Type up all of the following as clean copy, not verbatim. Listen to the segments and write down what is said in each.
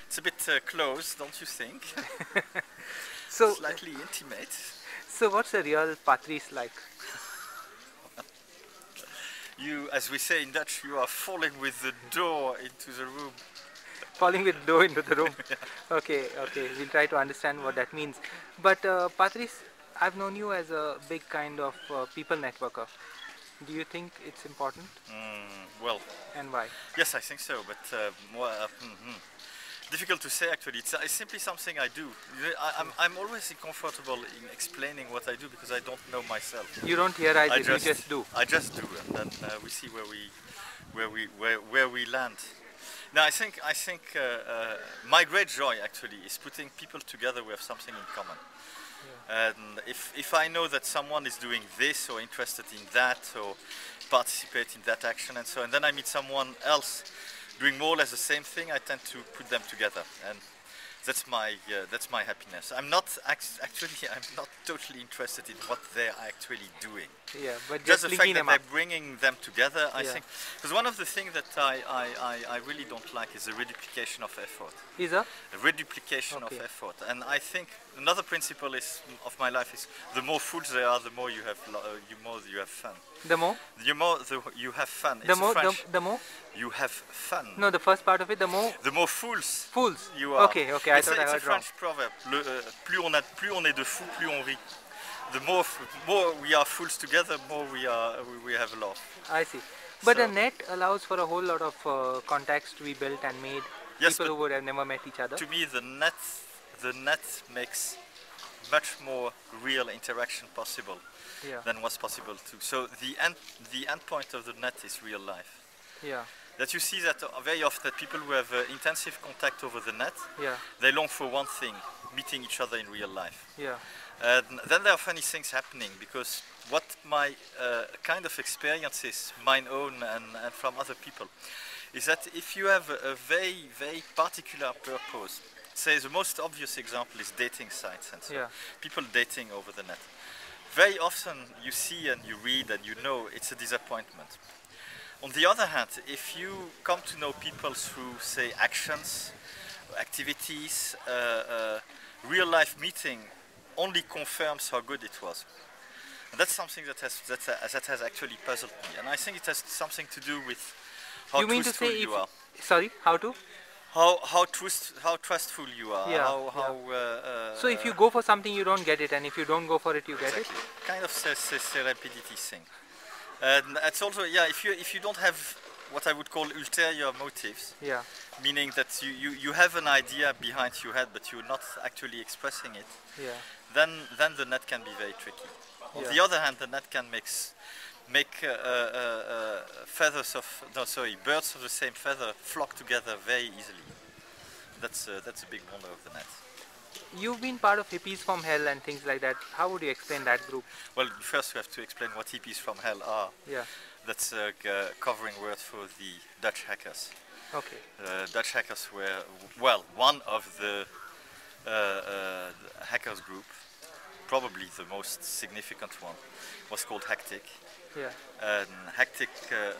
It's a bit close, don't you think? So, Slightly intimate. so what's a real Patrice like? You, as we say in Dutch, you are falling with the door into the room. Falling with dough into the room. Okay, okay, we'll try to understand what that means. But Patrice, I've known you as a big kind of people networker. Do you think it's important, Well, and why? yes, I think so, but difficult to say actually. It's simply something I do. I'm always uncomfortable in explaining what I do because I don't know myself. You don't theorize I it, you just do. I just do, and then we see where we land. Now, I think my great joy actually is putting people together who have something in common. And if I know that someone is doing this or interested in that or participate in that action and so on, and then I meet someone else doing more or less the same thing, I tend to put them together, and that's my happiness. I'm not totally interested in what they're actually doing. Yeah, but Just just the fact linking that them they're up. bringing them together, I Yeah. think, because one of the things that I really don't like is the reduplication of effort. Is a? A reduplication of Okay. effort, and I think another principle of my life is the more fools there are, the more you have fun. The more? You have fun. The It's more? French. The more? You have fun. No, the first part of it, the more The more fools fools. you are. Okay, okay, I It's thought I it's a heard wrong. French proverb. Plus on est de fous, plus on rit. The more we are fools together, more we have love. I see. But So- the net allows for a whole lot of contacts to be built and made. Yes, People but who would have never met each other. to me, the net makes much more real interaction possible Yeah, than was possible too. So the end point of the net is real life. yeah, That you see that very often that people who have intensive contact over the net, yeah, they long for one thing: meeting each other in real life. yeah, And then there are funny things happening because what my kind of experience is, mine own and from other people, is that if you have a very, very particular purpose, say the most obvious example is dating sites and so yeah, people dating over the net. Very often you see and you read and you know it's a disappointment. On the other hand, if you come to know people through, say, actions, activities, real life meeting only confirms how good it was. And that's something that has actually puzzled me. And I think it has something to do with how You mean to truthful say you if, are. sorry, how to? How trustful you are. Yeah, So if you go for something, you don't get it, and if you don't go for it, you get exactly. Kind of serendipity thing. And it's also, yeah, if you don't have what I would call ulterior motives, it. Yeah, meaning that you have an idea behind your head but you're not actually expressing it, yeah, then the net can be very tricky. On Yeah. the other hand, the net can make birds of the same feather flock together very easily. That's a big wonder of the net. You've been part of Hippies from Hell and things like that. How would you explain that group? Well, first we have to explain what hippies from hell are. Yeah, That's a covering word for the Dutch hackers. okay, Dutch hackers were, well, one of the hackers group, probably the most significant one, was called Hectic. yeah, And Hectic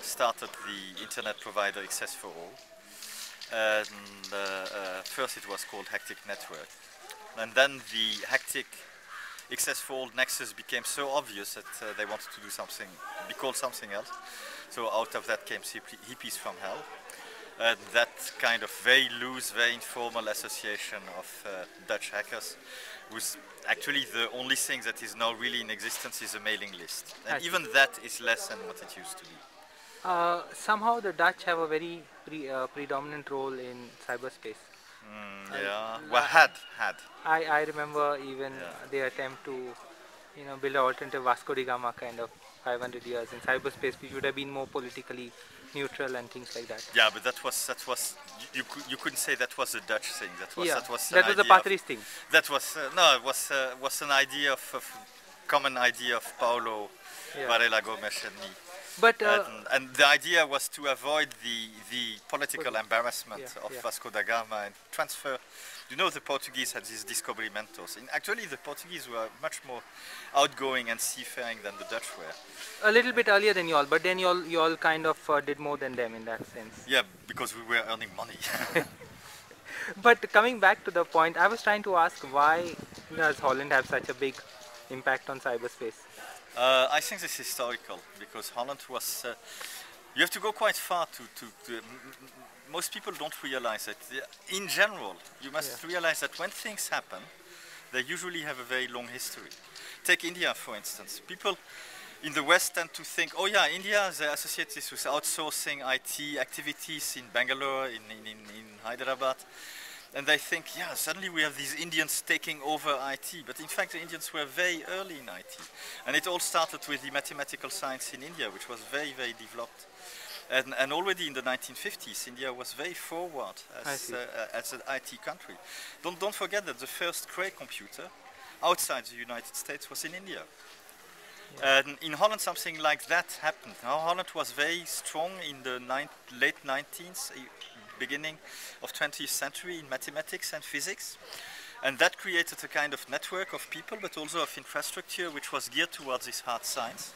started the internet provider Access for All. And first it was called Hectic Network. And then the Hectic Access for All nexus became so obvious that they wanted to do something, be called something else. So out of that came Hippies from Hell. And that kind of very loose, very informal association of Dutch hackers was actually the only thing that is now really in existence is a mailing list. I And see. even that is less than what it used to be. Somehow the Dutch have a very predominant role in cyberspace. Yeah, well, had. I remember even Yeah. their attempt to, build an alternative Vasco da Gama kind of 500 years in cyberspace, which would have been more politically neutral and things like that. Yeah, but that was you couldn't say that was a Dutch thing. That was Yeah, an that was idea the of- Patrice thing. That was no, it was an idea of common idea of Paulo Yeah. Varela Gomes and me. But And the idea was to avoid the political embarrassment Yeah, of yeah. Vasco da Gama and transfer. You know, the Portuguese had these descobrimentos. Actually, the Portuguese were much more outgoing and seafaring than the Dutch were. a little bit earlier than you all, but then you all kind of did more than them in that sense. Yeah, because we were earning money. But coming back to the point, I was trying to ask why does Holland have such a big impact on cyberspace? I think this is historical because Holland was. You have to go quite far to most people don't realize it. In general, you must Yeah. realize that when things happen, they usually have a very long history. Take India, for instance. People in the West tend to think, oh yeah, India, they associate this with outsourcing IT activities in Bangalore, in Hyderabad. And they think, yeah, suddenly we have these Indians taking over IT. But in fact, the Indians were very early in IT. And it all started with the mathematical science in India, which was very, very developed. And already in the 1950s, India was very forward as an IT country. Don't forget that the first Cray computer outside the United States was in India. And in Holland, something like that happened. Now, Holland was very strong in the late 19th, beginning of 20th century in mathematics and physics. And that created a kind of network of people, but also of infrastructure, which was geared towards this hard science.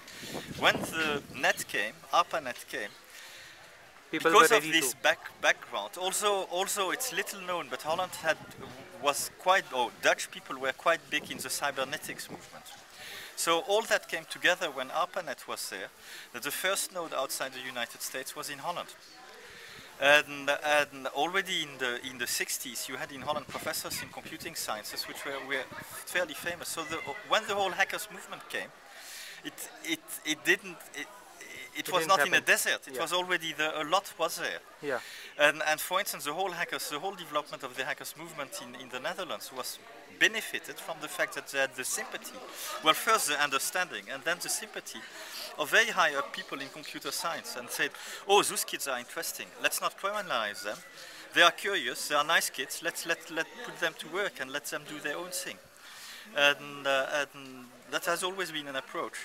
When the net came, ARPANET came, People because were of ready this to. background, also it's little known, but Holland Dutch people were quite big in the cybernetics movement. So all that came together when ARPANET was there, that the first node outside the United States was in Holland. And already in the 60s, you had in Holland professors in computing sciences which were fairly famous. So when the whole hackers movement came, it was didn't not in a happen. desert. It Yeah. was already there. A lot was there. Yeah. And for instance, the whole development of the hackers movement in the Netherlands was benefited from the fact that they had the sympathy. Well, first the understanding, and then the sympathy of very high up people in computer science, and said, "Oh, those kids are interesting. Let's not criminalize them. They are curious. They are nice kids. Let's put them to work and let them do their own thing." And that has always been an approach,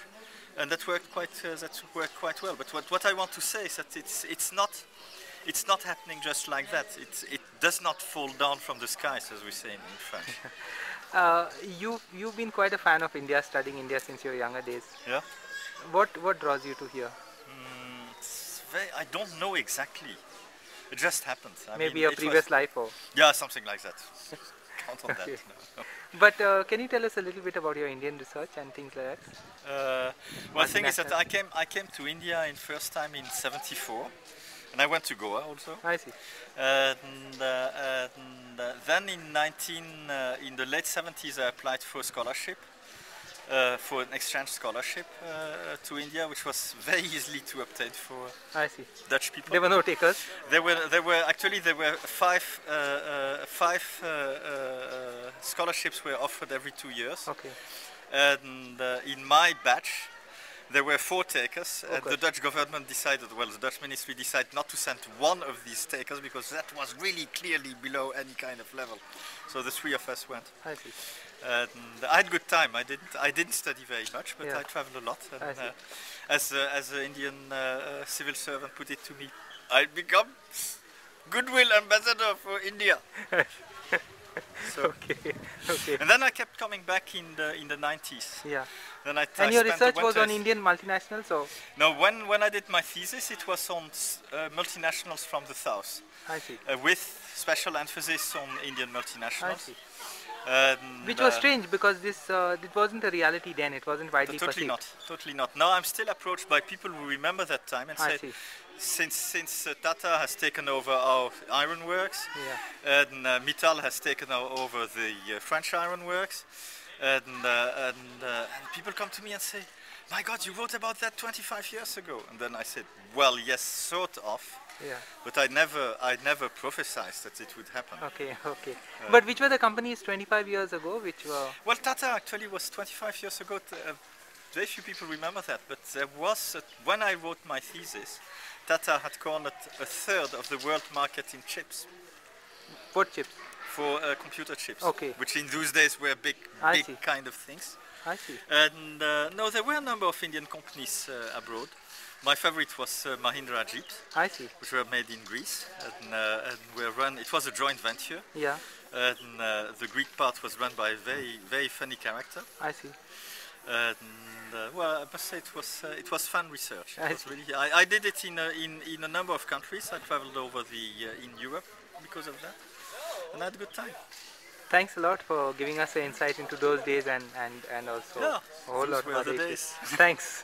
and that worked quite well. But what I want to say is that it's not happening just like that. It does not fall down from the skies, as we say in French. You've been quite a fan of India, studying India since your younger days. Yeah. What draws you to here? I don't know exactly. It just happened. I Maybe mean, a previous life, or Yeah, something like that. Count on Okay. that. No. But can you tell us a little bit about your Indian research and things like that? Well, the thing is that Multinational. I came to India in first time in '74, and I went to Goa also. I see. Then in the late '70s, I applied for a scholarship, for an exchange scholarship to India, which was very easily to obtain for I see. Dutch people. There were no takers. There were five scholarships were offered every 2 years, Okay. and in my batch there were 4 takers. And Okay. the Dutch government decided, the Dutch ministry decided not to send one of these takers because that was really clearly below any kind of level. So the 3 of us went. I see. And I had a good time. I didn't study very much, but Yeah. I traveled a lot. I And see. as an Indian civil servant put it to me, I become goodwill ambassador for India. So, Okay. Okay. and then I kept coming back in the 90s. Yeah. Then I And your spent research the was on winters- Indian multinationals, or No, when I did my thesis, it was on multinationals from the south, I see. with special emphasis on Indian I multinationals. see. And, Which was strange because it wasn't a reality then. It wasn't widely Totally perceived. not. Totally not. Now I'm still approached by people who remember that time and I say, see. since Tata has taken over our ironworks, Yeah. and Mittal has taken over the French ironworks, and people come to me and say, "My God, you wrote about that 25 years ago." And then I said, "Well, yes, sort of, Yeah. but I never prophesied that it would happen." Okay. Okay. But which were the companies 25 years ago? Which were? Well, Tata actually was 25 years ago. Very few people remember that, but there was when I wrote my thesis, Tata had cornered a third of the world market in chips, What chips? for computer chips, Okay. which in those days were big I see. kind of things. I see. And no, there were a number of Indian companies abroad. My favorite was Mahindra Jeeps, I see. which were made in Greece and were run. It was a joint venture, Yeah. and the Greek part was run by a very funny character. I see. And well, I must say it was fun research. I It was really, I did it in a number of countries. I traveled over in Europe because of that. and I had a good time. Thanks a lot for giving us an insight into those days and also Yeah, a whole those lot of were the other issues. days. Thanks.